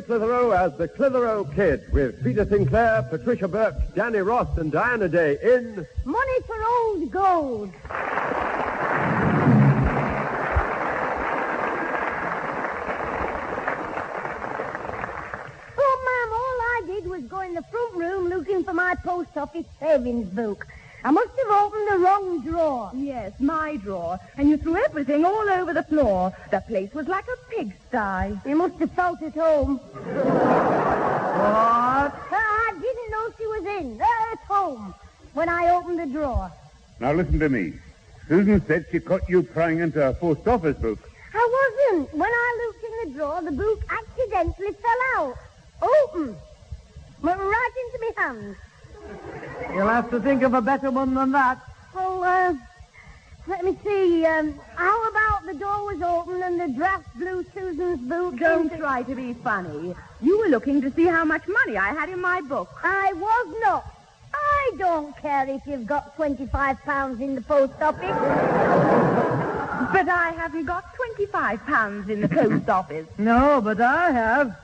Clitheroe as the Clitheroe Kid with Peter Sinclair, Patricia Burke, Danny Ross, and Diana Day in Money for Old Gold. Oh, Ma'am, all I did was go in the front room looking for my post office savings book. I must have opened the wrong drawer. Yes, my drawer. And you threw everything all over the floor. The place was like a pigsty. You must have felt at home. What? I didn't know she was in, at home, when I opened the drawer. Now listen to me. Susan said she caught you prying into a post office book. I wasn't. When I looked in the drawer, the book accidentally fell out. Open. Went right into my hand. You'll have to think of a better one than that. Well, let me see. How about the door was open and the draft blew Susan's boot? Don't try to be funny. You were looking to see how much money I had in my book. I was not. I don't care if you've got £25 in the post office. But I haven't got £25 in the post office. No, but I have.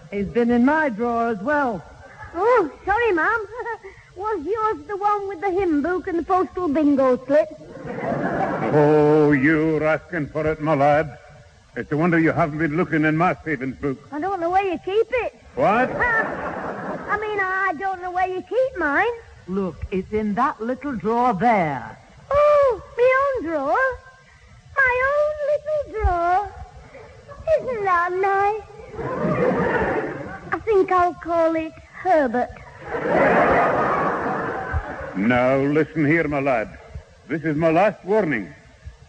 He's been in my drawer as well. Oh, sorry, Ma'am. Was yours the one with the hymn book and the postal bingo slip? Oh, you're asking for it, my lad. It's a wonder you haven't been looking in my savings book. I don't know where you keep it. What? I don't know where you keep mine. Look, it's in that little drawer there. Oh, my own drawer? My own little drawer? Isn't that nice? I think I'll call it Herbert. Now, listen here, my lad. This is my last warning.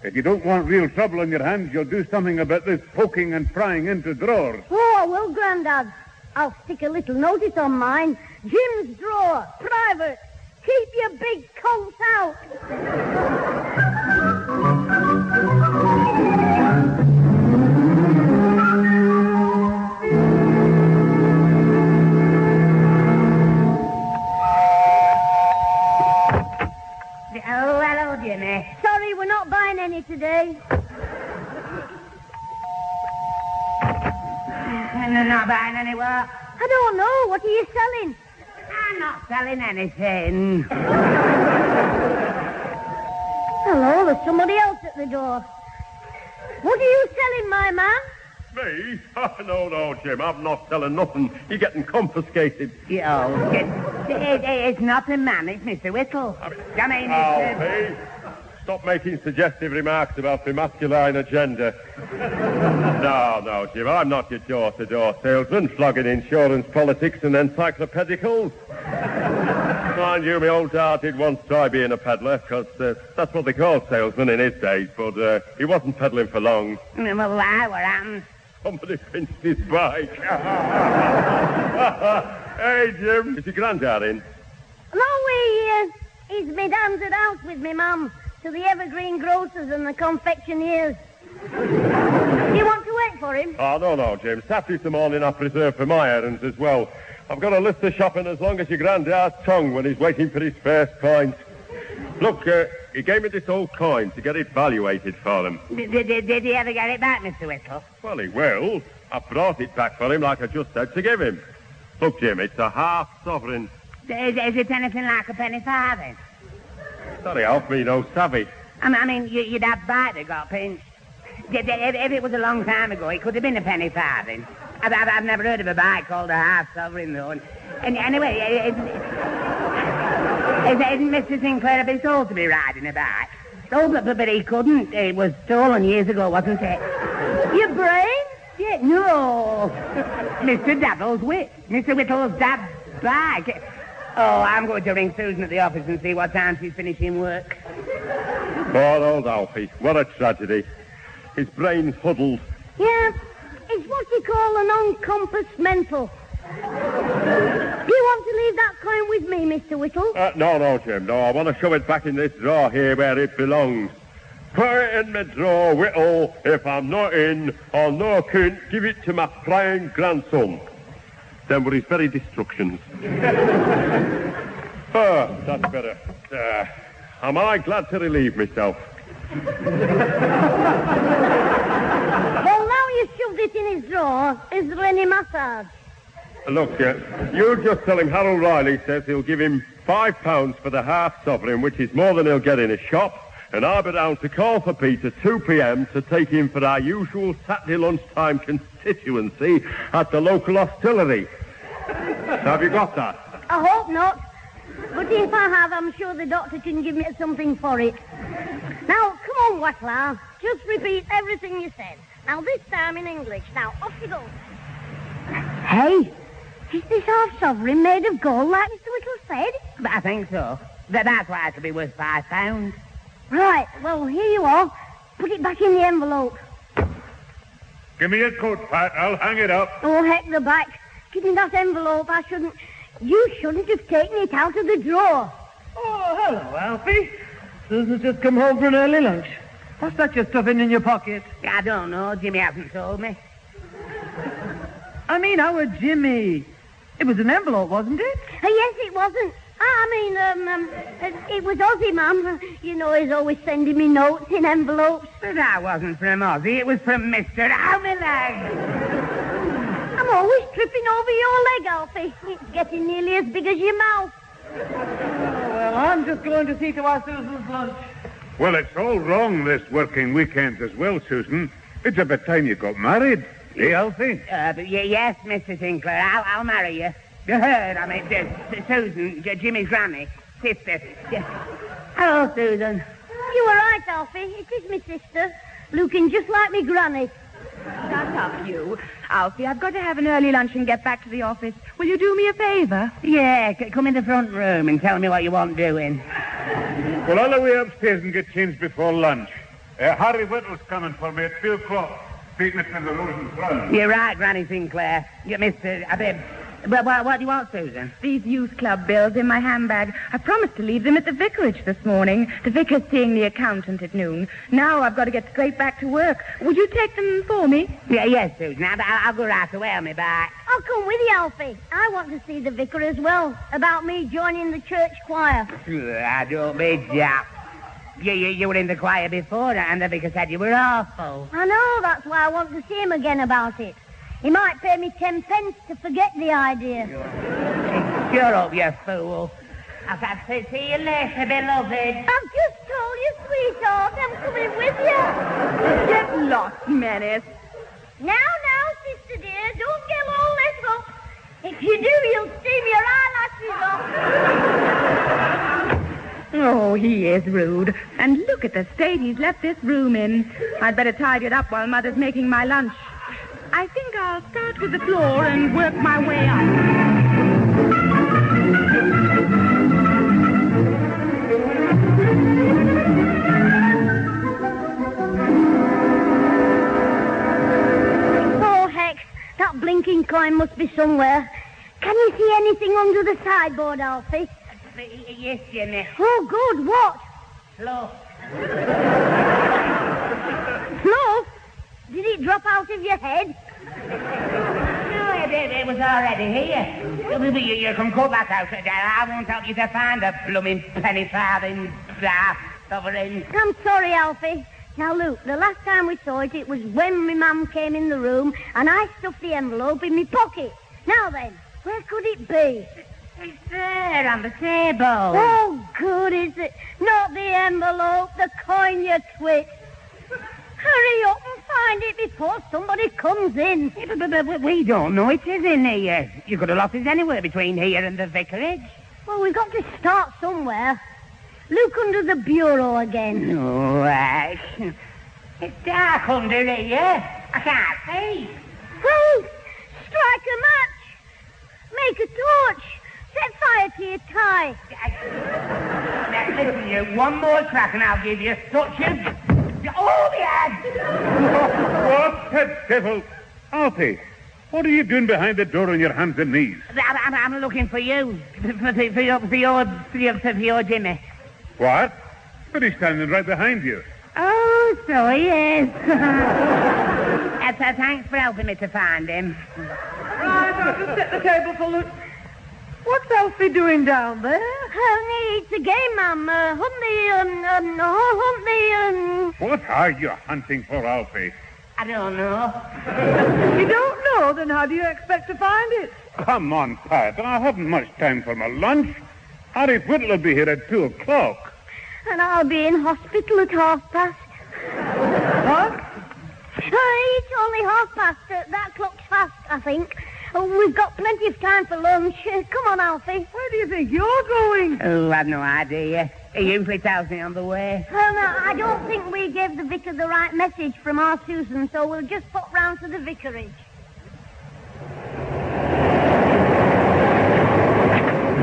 If you don't want real trouble on your hands, you'll do something about this poking and prying into drawers. Oh, I will, Grandad. I'll stick a little notice on mine. Jim's drawer, private. Keep your big coats out. Oh, hello, Jimmy. Sorry, we're not buying any today. I'm not buying any what? I don't know. What are you selling? I'm not selling anything. Hello, there's somebody else at the door. What are you selling, my man? Me? No, Jim. I'm not selling nothing. You're getting confiscated. It's not a man, it's Mr. Whittle. Alfie, stop making suggestive remarks about the masculine agenda. No, Jim, I'm not your door-to-door salesman flogging insurance, politics, and encyclopedicals. Mind you, my old dad did once try being a peddler, because that's what they called salesmen in his days, but he wasn't peddling for long. Well, why? What happened? Somebody pinched his bike. Hey, Jim, is your granddad in? No, he's been handed out with me, Mum, to the evergreen grocers and the confectioneers. You want to wait for him? Oh, no, Jim. Saturday's the morning I've reserved for my errands as well. I've got a list of shopping as long as your granddad's tongue when he's waiting for his first pint. Look, he gave me this old coin to get it valuated for him. Did he ever get it back, Mr. Whittle? Well, he will. I brought it back for him like I just said to give him. Look, Jim, it's a half sovereign. Is it anything like a penny farthing? Sorry, Alfie, no savvy. I mean, you'd have bite that got pinched. If it was a long time ago, it could have been a penny farthing. I've never heard of a bike called a half sovereign, though. And anyway, isn't Mr. Sinclair a bit old to be riding a bike? Oh, but he couldn't. It was stolen years ago, wasn't it? Your brain? Yeah, no. Mr. Dabble's wit. Mr. Whittle's dad's bike. Oh, I'm going to ring Susan at the office and see what time she's finishing work. Poor old Alfie. What a tragedy. His brain's huddled. Yeah, it's what you call an uncompassed mental. Do you want to leave that coin with me, Mr. Whittle? No, Jim. No, I want to shove it back in this drawer here where it belongs. Put it in my drawer, Whittle. If I'm not in, or no couldn't give it to my crying grandson. Them were his very destructions. That's better. Am I glad to relieve myself? Well, now you shoved it in his drawer, is there any massage? Look, you just tell him Harold Riley says he'll give him £5 for the half-sovereign, which is more than he'll get in a shop, and I'll be down to call for Pete at 2 p.m. to take him for our usual Saturday lunchtime constituency at the local hostelry. Have you got that? I hope not. But if I have, I'm sure the doctor can give me something for it. Now, come on, Whittle. Just repeat everything you said. Now, this time in English. Now, off you go. Hey, is this half-sovereign made of gold like Mr. Whittle said? I think so. That's why it could be worth £5. Right, well, here you are. Put it back in the envelope. Give me your coat, Pat. I'll hang it up. Oh, heck the back. Give me that envelope. You shouldn't have taken it out of the drawer. Oh, hello, Alfie. Susan's just come home for an early lunch. What's that you're stuffing in your pocket? I don't know. Jimmy hasn't told me. I mean, our Jimmy. It was an envelope, wasn't it? Yes, it wasn't. It was Ozzy, Mum. You know, he's always sending me notes in envelopes. But that wasn't from Ozzy. It was from Mr. Howmelag. I'm always tripping over your leg, Alfie. It's getting nearly as big as your mouth. Well, I'm just going to see to our Susan's lunch. Well, it's all wrong, this working weekends as well, Susan. It's about time you got married. Eh, Alfie? Yes, Mr. Sinclair. I'll marry you. You heard, Susan, Jimmy's granny, sister. Hello, Susan. You were right, Alfie. It is my sister, looking just like me granny. Shut up, you. Alfie, I've got to have an early lunch and get back to the office. Will you do me a favor? Yeah, come in the front room and tell me what you want doing. Well, I'll away upstairs and get changed before lunch. Harry Whittle's coming for me at 2 o'clock. Taking it to the Rosen Front. You're right, Granny Sinclair. What do you want, Susan? These youth club bills in my handbag. I promised to leave them at the vicarage this morning. The vicar's seeing the accountant at noon. Now I've got to get straight back to work. Would you take them for me? Yes, Susan. I'll go right away on my back. I'll come with you, Alfie. I want to see the vicar as well, about me joining the church choir. I don't be Jack. You were in the choir before, and the vicar said you were awful. I know, that's why I want to see him again about it. He might pay me 10 pence to forget the idea. Shut up, you fool. I'll have to see you later, beloved. I've just told you, sweetheart, I'm coming with you. Get lost, Menace. Now, sister dear, don't get all this up. If you do, you'll steam your eyelashes off. Oh, he is rude. And look at the state he's left this room in. I'd better tidy it up while Mother's making my lunch. I think I'll start with the floor and work my way up. Oh, heck, that blinking coin must be somewhere. Can you see anything under the sideboard, Alfie? Yes, Jimmy. Oh, good. What? Fluff. Fluff? Did it drop out of your head? No, it was already here. You can cut that out. I won't help you to find a blooming penny farthing sovereign. I'm sorry, Alfie. Now, Luke, the last time we saw it, it was when my mum came in the room and I stuffed the envelope in my pocket. Now then, where could it be? It's there on the table. Oh, good, is it? Not the envelope, the coin, you twit. Hurry up and find it before somebody comes in. But we don't know it is in here. You could have lost it anywhere between here and the vicarage. Well, we've got to start somewhere. Look under the bureau again. No, it's dark under here. I can't see. Well, strike a match. Make a torch. Set fire to your tie. Now, listen, you, one more crack and I'll give you such a... Oh, yeah! What the devil? Alfie, what are you doing behind the door on your hands and knees? I'm looking for you. For your Jimmy. What? But he's standing right behind you. Oh, so he is. Thanks for helping me to find him. Right, I'll just set the table for lunch. What's Alfie doing down there? It's a game, Mum. What are you hunting for, Alfie? I don't know. You don't know? Then how do you expect to find it? Come on, Pat. I haven't much time for my lunch. Harry Whittle will be here at 2 o'clock. And I'll be in hospital at past. What? It's only past. That clock's fast, I think. We've got plenty of time for lunch. Come on, Alfie. Where do you think you're going? Oh, I've no idea. He usually tells me on the way. Well, no, I don't think we gave the vicar the right message from our Susan, so we'll just pop round to the vicarage.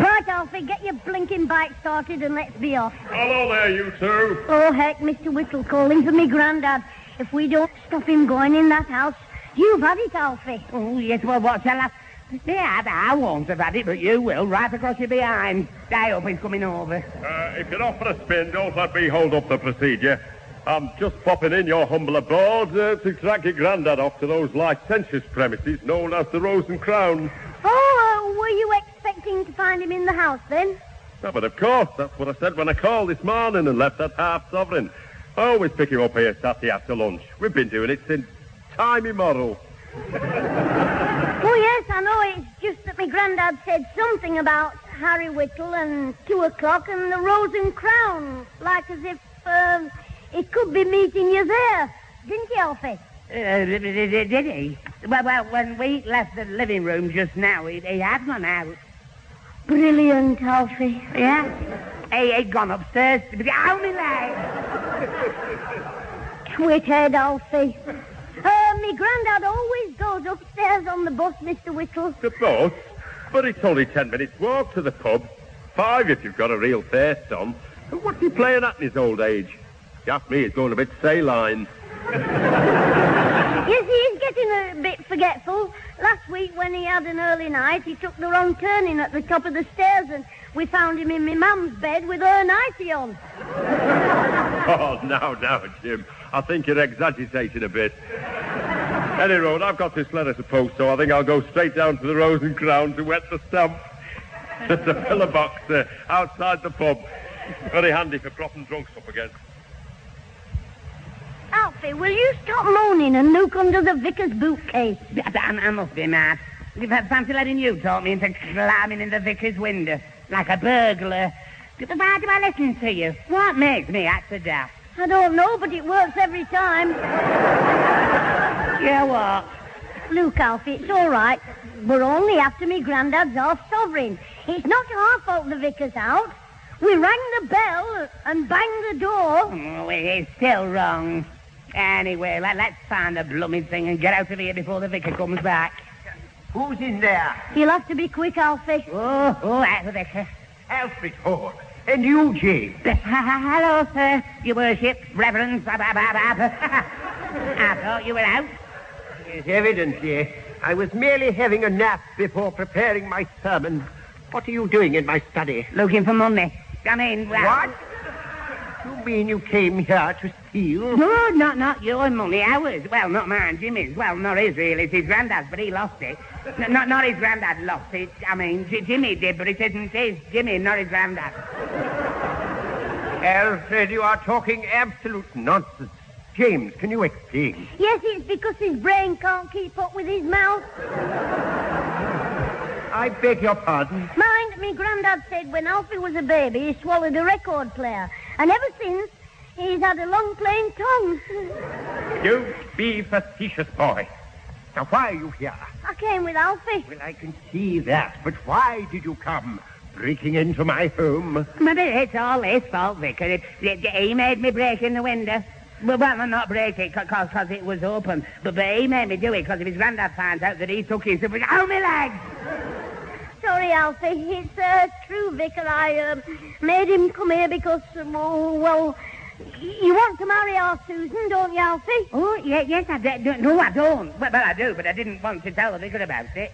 Right, Alfie, get your blinking bike started and let's be off. Hello there, you two. Oh, heck, Mr. Whittle calling for me granddad. If we don't stop him going in that house, you've had it, Alfie. Oh, yes, well, what shall I... Yeah, I won't have had it, but you will, right across your behind. I hope he's coming over. If you're off for a spin, don't let me hold up the procedure. I'm just popping in your humble abode to drag your granddad off to those licentious premises known as the Rose and Crown. Oh, were you expecting to find him in the house, then? No, but of course, that's what I said when I called this morning and left that half-sovereign. I always pick him up here Saturday after lunch. We've been doing it since time immemorial. Oh, yes, I know. It's just that my granddad said something about Harry Whittle and 2 o'clock and the Rose and Crown, like as if he could be meeting you there. Didn't he, Alfie? Did he? Well, when we left the living room just now, he had gone out. Brilliant, Alfie. Yeah? He'd gone upstairs to be on my leg. Twit-head, Alfie. Me granddad always goes upstairs on the bus, Mr. Whittle. The bus? But it's only 10 minutes walk to the pub. 5 if you've got a real thirst on. What's he playing at in his old age? If you ask me, he's going a bit saline. Yes, he is getting a bit forgetful. Last week, when he had an early night, he took the wrong turning at the top of the stairs, and we found him in my mum's bed with her nightie on. Oh, now, Jim. I think you're exaggerating a bit. Anyway, I've got this letter to post, so I think I'll go straight down to the Rose and Crown to wet the stamp. There's a pillar box outside the pub. Very handy for propping drunks up again. Alfie, will you stop moaning and look under the vicar's bootcase? I must be mad. Fancy letting you talk me into climbing in the vicar's window like a burglar. Why do I listen to you? What makes me act so daft? I don't know, but it works every time. Yeah, what? Look, Alfie, it's all right. We're only after me granddad's half-sovereign. It's not our fault the vicar's out. We rang the bell and banged the door. Oh, it's still wrong. Anyway, let's find the blooming thing and get out of here before the vicar comes back. Who's in there? You'll have to be quick, Alfie. Oh, that's the vicar. Alfred Hall. And you, James. Hello, sir. Your worship, reverends. I thought you were out. Yes, evidently. I was merely having a nap before preparing my sermon. What are you doing in my study? Looking for money. I mean... What? You mean you came here to steal? No, not your money, ours. Well, not mine, Jimmy's. Well, not his, really. It's his granddad's, but he lost it. Not his granddad lost it. I mean, Jimmy did, but it isn't his. Jimmy, not his granddad. Alfred, you are talking absolute nonsense. James, can you explain? Yes, it's because his brain can't keep up with his mouth. I beg your pardon? Mind, me granddad said when Alfie was a baby, he swallowed a record player. And ever since, he's had a long plain tongue. Don't be facetious, boy. Now, why are you here? I came with Alfie. Well, I can see that, but why did you come? Breaking into my home? But it's all his fault, Vicar. He made me break in the window. Well, not break it, because it was open. But he made me do it, because if his granddad finds out that he took his... Oh, my legs! Sorry, Alfie. It's true, Vicar. I made him come here because, well, you want to marry our Susan, don't you, Alfie? Oh, yes, I do. No, I don't. Well, I do, but I didn't want to tell the vicar about it.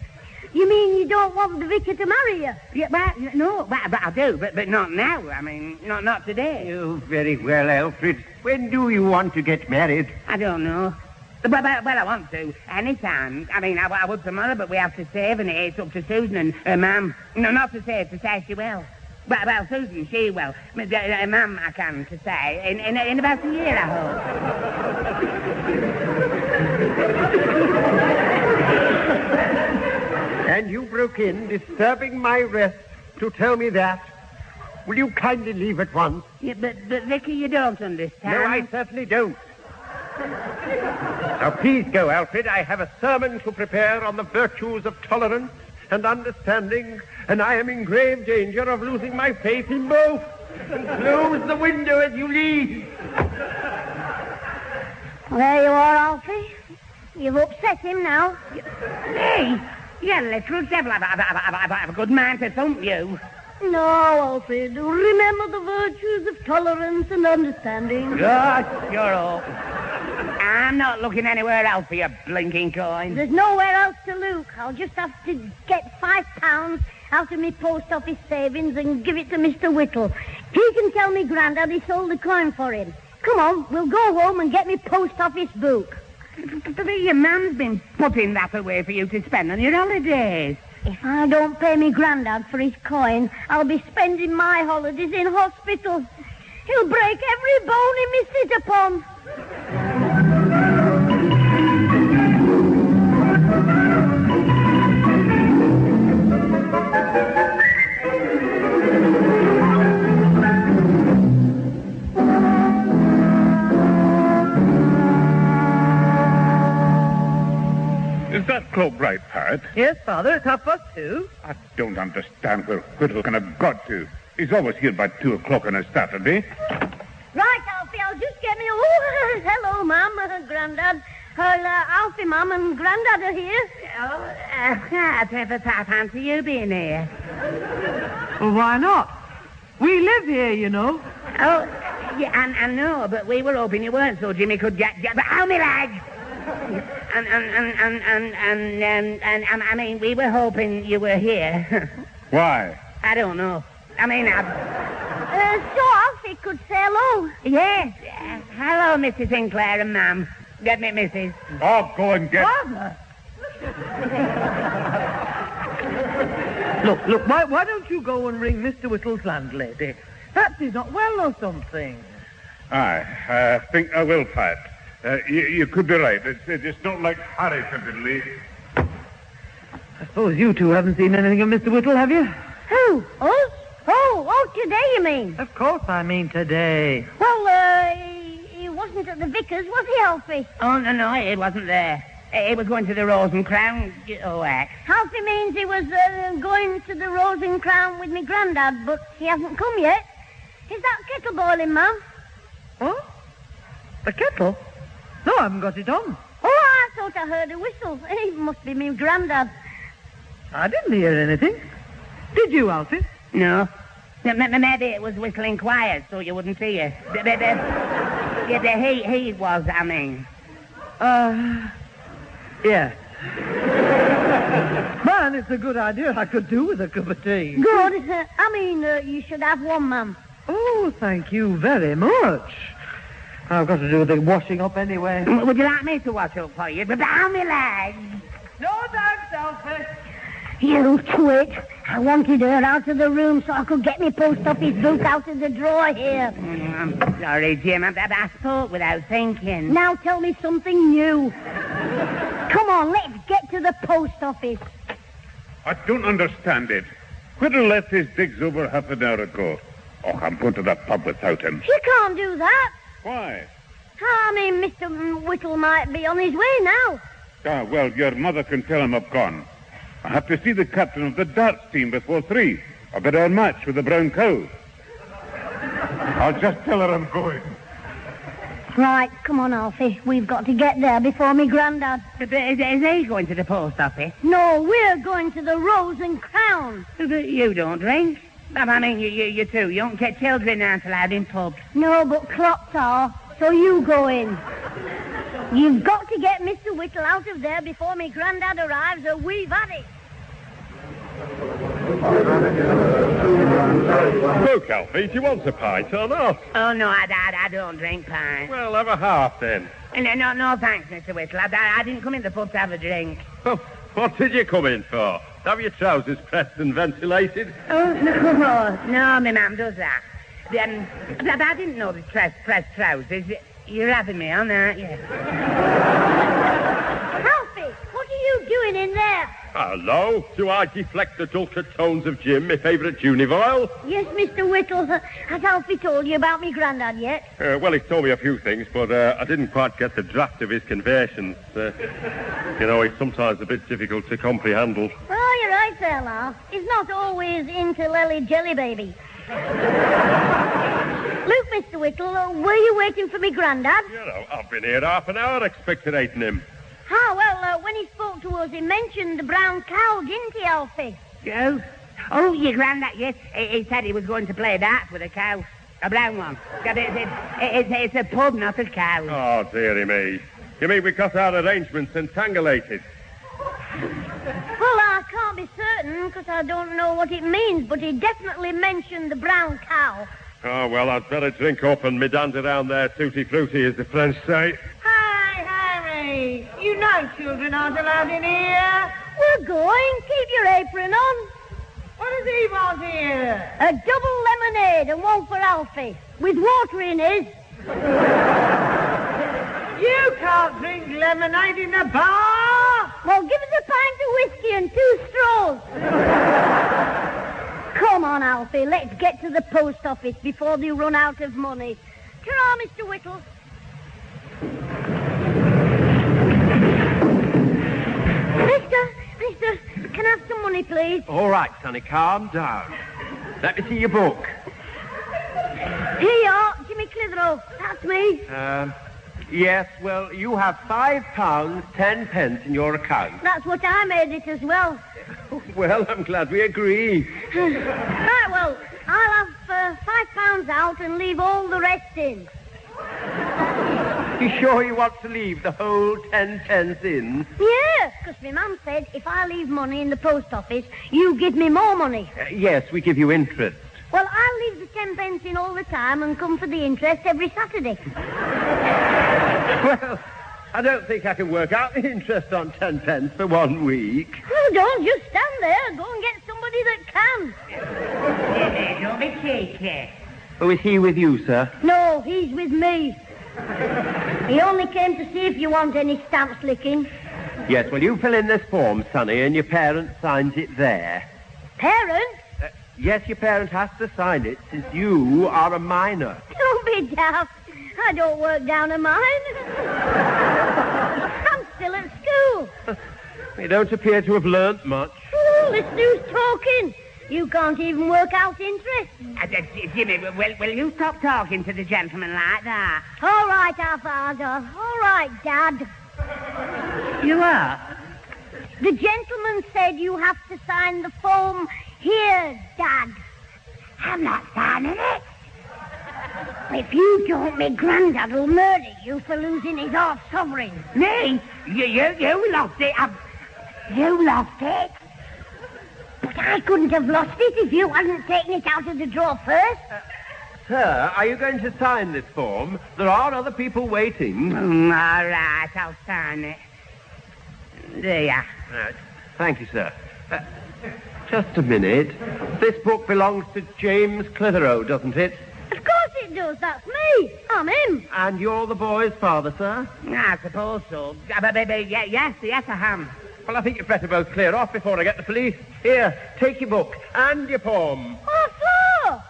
You mean you don't want the vicar to marry you? Yeah, but I do, but not now. I mean, not today. Oh, very well, Alfred. When do you want to get married? I don't know. Well, I want to. Anytime. I mean, I would tomorrow, but we have to save, and it's up to Susan and her mum. No, not to save, to say she will. Well, Susan, she will. Mum, I can, to say. In about a year, I hope. And you broke in, disturbing my rest, to tell me that. Will you kindly leave at once? Yeah, but Vicky, you don't understand. No, I certainly don't. Now, please go, Alfred. I have a sermon to prepare on the virtues of tolerance and understanding, and I am in grave danger of losing my faith in both. And close the window as you leave. There you are, Alfie. You've upset him now. Hey, you literal devil. I've a good mind to thump you. No, Alfred. Remember the virtues of tolerance and understanding. Gosh, you're up. I'm not looking anywhere else for your blinking coin. There's nowhere else to look. I'll just have to get £5 out of my post office savings and give it to Mr. Whittle. He can tell me Grandad he sold the coin for him. Come on, we'll go home and get me post office book. But your man's been putting that away for you to spend on your holidays. If I don't pay me Grandad for his coin, I'll be spending my holidays in hospital. He'll break every bone he may sit upon. Is that cloak right, Pat? Yes, Father, it's 2:30. I don't understand where Whittle can have got to. He's always here by 2 o'clock on a Saturday. Right, Alfie, I'll just get me... Oh, hello, Mum, Grandad. Alfie, Mum, and Grandad are here. I'd have a fancy you being here. Well, why not? We live here, you know. Oh, yeah, I know, but we were hoping you weren't, so Jimmy could get... Ow, me leg! And I mean, we were hoping you were here. Why? I don't know. I mean, So Alfie could say hello. Yes. Hello, Mrs. Sinclair and Ma'am. Get me, Mrs. Oh, go and get... Father! Look, why don't you go and ring Mr. Whittle's landlady? Perhaps he's not well or something. I think I will, Pat. You could be right. It's not like Harry to leave. I suppose you two haven't seen anything of Mr. Whittle, have you? Who? Us? Oh, today you mean? Of course I mean today. Well, he wasn't at the vicar's, was he, Alfie? Oh, no, it wasn't there. It was going to the Rose and Crown. Oh, Alfie means he was going to the Rose and Crown with me Grandad, but he hasn't come yet. Is that kettle boiling, Mum? What? The kettle? No, I haven't got it on. Oh, I thought I heard a whistle. It must be me Grandad. I didn't hear anything. Did you, Alfie? No. Maybe it was whistling quiet so you wouldn't see it. He was, I mean. Yes. Man, it's a good idea. I could do with a cup of tea. Good. You should have one, Mum. Oh, thank you very much. I've got to do the washing up anyway. Would you like me to wash up for you? Down my legs. No thanks, Alfie. You twit. I wanted her out of the room so I could get my post office book out of the drawer here. I'm sorry, Jim. I spoke without thinking. Now tell me something new. Come on, let's get to the post office. I don't understand it. Whittle left his digs over half an hour ago. Oh, I'm going to that pub without him. You can't do that. Why? Mr. Whittle might be on his way now. Well, your mother can tell him I've gone. I have to see the captain of the darts team before 3. I've got a match with the brown cow. I'll just tell her I'm going. Right, come on, Alfie. We've got to get there before me Grandad. Is he going to the post office? No, we're going to the Rose and Crown. But you don't drink. I mean, you two young children aren't allowed in pubs. No, but clocks are, so you go in. You've got to get Mr. Whittle out of there before me Grandad arrives, or we've had it. Look, Alfie, do you want a pint or not? Oh, no, I don't drink pint. Well, have a half then. No, thanks, Mr. Whittle. I didn't come in the pub to have a drink. Oh, what did you come in for? Have your trousers pressed and ventilated? Oh, no, my mum does that. I didn't know the pressed trousers. You're having me on, aren't you? in there? Hello. Do I deflect the dulcet tones of Jim, my favourite Junivoil? Yes, Mr. Whittle. Has Alfie told you about me granddad yet? Well, he's told me a few things, but I didn't quite get the draft of his confessions. He's sometimes a bit difficult to comprehend. Oh, you're right there, love. He's not always into Lily Jelly Baby. Look, Mr. Whittle, were you waiting for me granddad? I've been here half an hour expectorating him. Well, when he spoke to us, he mentioned the brown cow, didn't he, Alfie? Joe? Oh, your granddad, yes. He said he was going to play darts with a cow. A brown one. It's a pub, not a cow. Oh, dearie me. You mean we got our arrangements entangulated? Well, I can't be certain, because I don't know what it means, but he definitely mentioned the brown cow. Oh, well, I'd better drink up and medander down there tutti-frutti, as the French say. Hi, Harry. You know children aren't allowed in here. We're going. Keep your apron on. What does he want here? A double lemonade and one for Alfie, with water in his. You can't drink lemonade in the bar. Well, give us a pint of whiskey and 2 straws. Come on, Alfie, let's get to the post office before they run out of money. Ta-ra, Mr. Whittle. Mister, can I have some money, please? All right, Sonny, calm down. Let me see your book. Here you are, Jimmy Clitheroe. That's me. Yes, well, you have £5, 10 pence in your account. That's what I made it as well. Well, I'm glad we agree. Right, well, I'll have £5 out and leave all the rest in. You sure you want to leave the whole 10 pence in? Yes, because my mum said if I leave money in the post office, you give me more money. Yes, we give you interest. Well, I'll leave the 10 pence in all the time and come for the interest every Saturday. Well, I don't think I can work out the interest on 10 pence for 1 week. Oh, don't just stand there. Go and get somebody that can. Don't be cheeky. Oh, is he with you, sir? No, he's with me. He only came to see if you want any stamp slicking. Yes, well, you fill in this form, Sonny, and your parent signs it there. Parent? Yes, your parent has to sign it, since you are a minor. Don't be daft. I don't work down a mine. I'm still at school. You don't appear to have learnt much. Oh, listen who's talking. You can't even work out interest. Jimmy, will you stop talking to the gentleman like that? All right, our father. All right, Dad. You are? The gentleman said you have to sign the form here, Dad. I'm not signing it. If you don't, my granddad will murder you for losing his half sovereign. Me? You lost it. You lost it? But I couldn't have lost it if you hadn't taken it out of the drawer first. Sir, are you going to sign this form? There are other people waiting. All right, I'll sign it. There you are. Right. Thank you, sir. Just a minute. This book belongs to James Clitheroe, doesn't it? Of course it does. That's me. I'm him. And you're the boy's father, sir? I suppose so. Yes, I am. Well, I think you'd better both clear off before I get the police. Here, take your book and your form. Oh, Flo!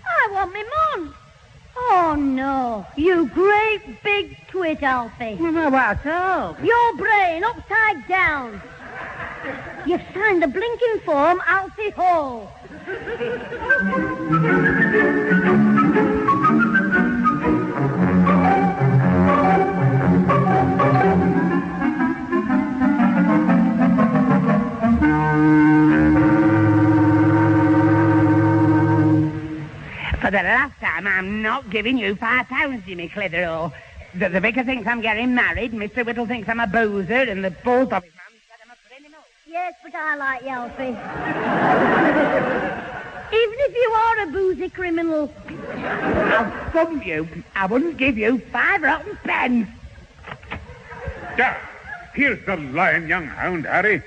I want me mum. Oh, no. You great big twit, Alfie. What so? Your brain upside down. You've signed the blinking form, Alfie Hall. For the last time, I'm not giving you £5, Jimmy Clitheroe. The vicar thinks I'm getting married, Mr. Whittle thinks I'm a boozer, and the post office man said I'm a criminal. Yes, but I like you, Alfie. Even if you are a boozy criminal. I'll thump you. I wouldn't give you 5 rotten pence. There. Here's the lying young hound, Harry.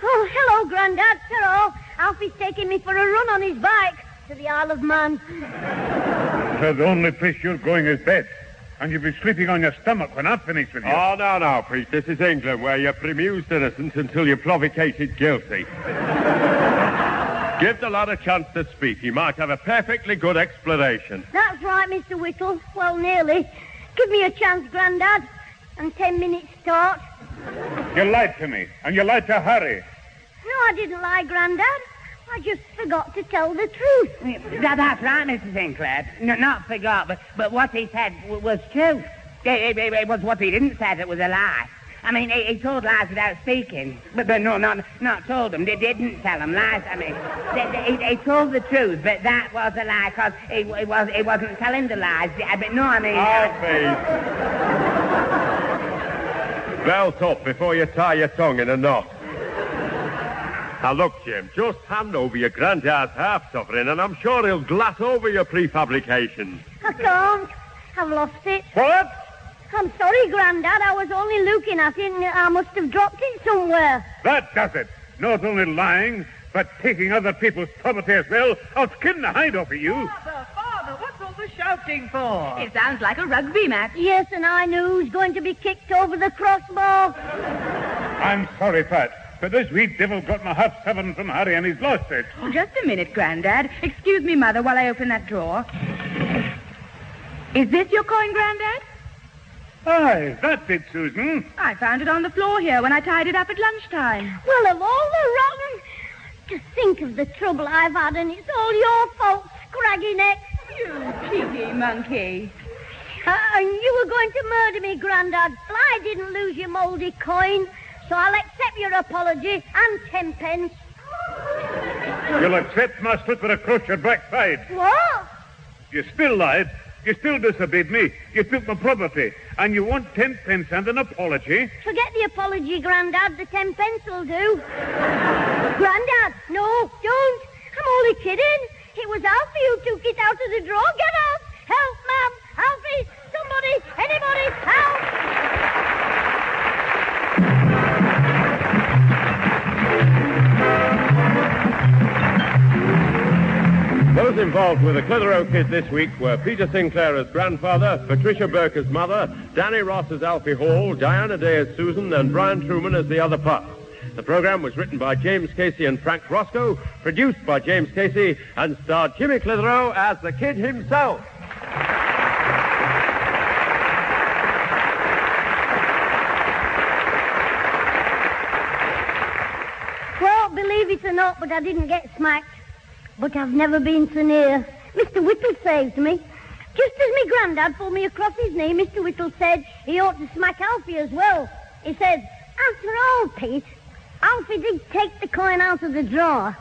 Oh, hello, Grandad. Hello. Alfie's taking me for a run on his bike to the Isle of Man. The only place you're going is bed. And you'll be sleeping on your stomach when I've finished with you. Oh, no, Pete. This is England, where you're premused innocent until you're provocated guilty. Give the lad a chance to speak. He might have a perfectly good explanation. That's right, Mr. Whittle. Well, nearly. Give me a chance, Grandad. And 10 minutes start. You lied to me, and you lied to Harry. No, I didn't lie, Grandad. I just forgot to tell the truth. That's right, Mr. Sinclair. No, not forgot, but what he said was true. It was what he didn't say that was a lie. I mean, he told lies without speaking. But no, not told them. They didn't tell them lies. I mean, he told the truth, but that was a lie, because he wasn't telling the lies. But no, I mean... Pete. Belt up before you tie your tongue in a knot. Now, look, Jim, just hand over your granddad's half-sovereign, and I'm sure he'll glass over your prefabrications. I can't. I've lost it. What? I'm sorry, Grandad. I was only looking at it, and I must have dropped it somewhere. That does it. Not only lying, but taking other people's property as well. I'll skin the hide off of you. Father, what's all the shouting for? It sounds like a rugby match. Yes, and I knew who's going to be kicked over the crossbar. I'm sorry, Pat, but this wee devil got my half-sovereign from Harry, and he's lost it. Oh, just a minute, Grandad. Excuse me, Mother, while I open that drawer. Is this your coin, Grandad? Aye, that's it, Susan. I found it on the floor here when I tied it up at lunchtime. Well, of all the rotten... To think of the trouble I've had, and it's all your fault, scraggy neck. You cheeky monkey. And you were going to murder me, Grandad. Well, I didn't lose your mouldy coin, so I'll accept your apology and 10 pence. You'll accept my slipper across your backside. What? You still lied. You still disobeyed me. You took my property. And you want 10 pence and an apology? Forget the apology, Grandad. The 10 pence will do. Grandad, no, don't. I'm only kidding. It was Alfie who took it out of the drawer. Get out. Help, ma'am. Alfie, somebody, anybody, help. Those involved with the Clitheroe kid this week were Peter Sinclair as grandfather, Patricia Burke as mother, Danny Ross as Alfie Hall, Diana Day as Susan, and Brian Truman as the other pup. The program was written by James Casey and Frank Roscoe, produced by James Casey, and starred Jimmy Clitheroe as the kid himself. Well, believe it or not, but I didn't get smacked. But I've never been so near. Mr. Whittle saved me. Just as me Grandad pulled me across his knee, Mr. Whittle said he ought to smack Alfie as well. He said, after all, Pete, Alfie did take the coin out of the drawer.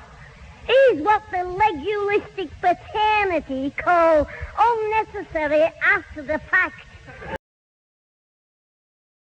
He's what the legulistic paternity call unnecessary after the fact.